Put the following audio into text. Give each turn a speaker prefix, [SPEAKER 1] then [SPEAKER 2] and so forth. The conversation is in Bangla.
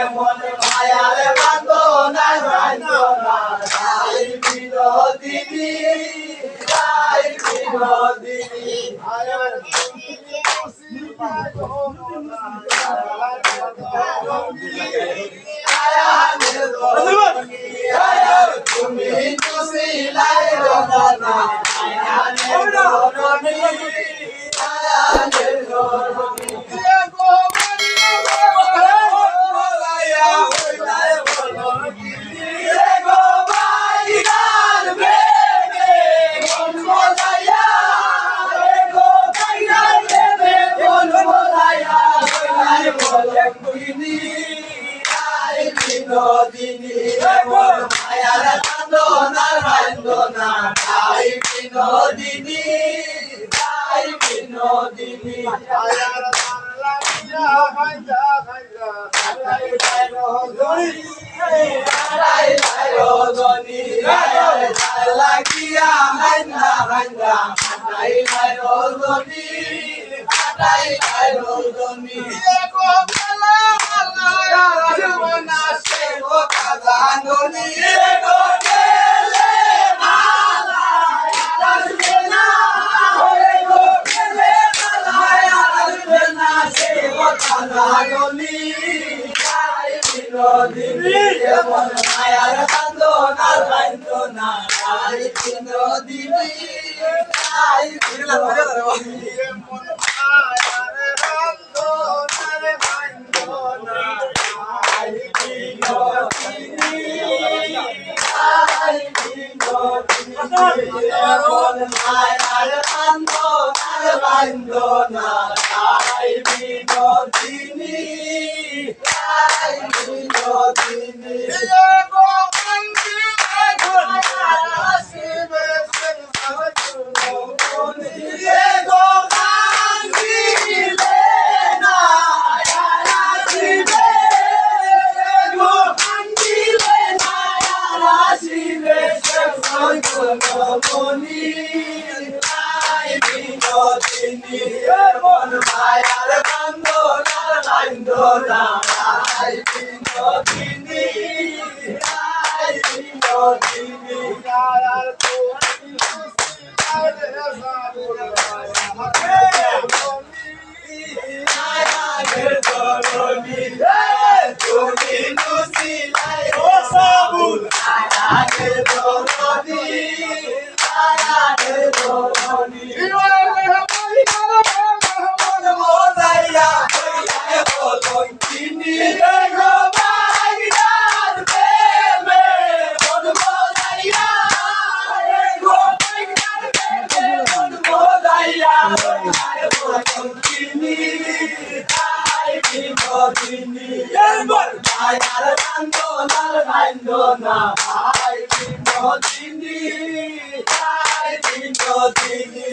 [SPEAKER 1] এমন মায়ার বান্ধনায় বান্ধনা তাই বিনোদিনী তাই বিনোদিনী তুমি খুশি লাইল না বিনোদিনী মায়ার বান্ধনার বান্ধনা তাই বিনোদিনী তাই বিনোদিনী মায়ার লাগিয়া হাইনা হাইনা হাই হাই রজনী হাই হাই রজনী মায়ার বান্ধনার বান্ধনা তাই বিনোদিনী তাই বিনোদিনী মায়ার বান্ধনার বান্ধনা তাই বিনোদিনী তাই বিনোদিনী মায়ার বান্ধনার বান্ধনা তাই বিনোদিনী তাই বিনোদিনী তুমি খুশি ও সাবুল মায়ার বান্ধনার বান্ধনা তাই বিনোদিনী তাই বিনোদিনী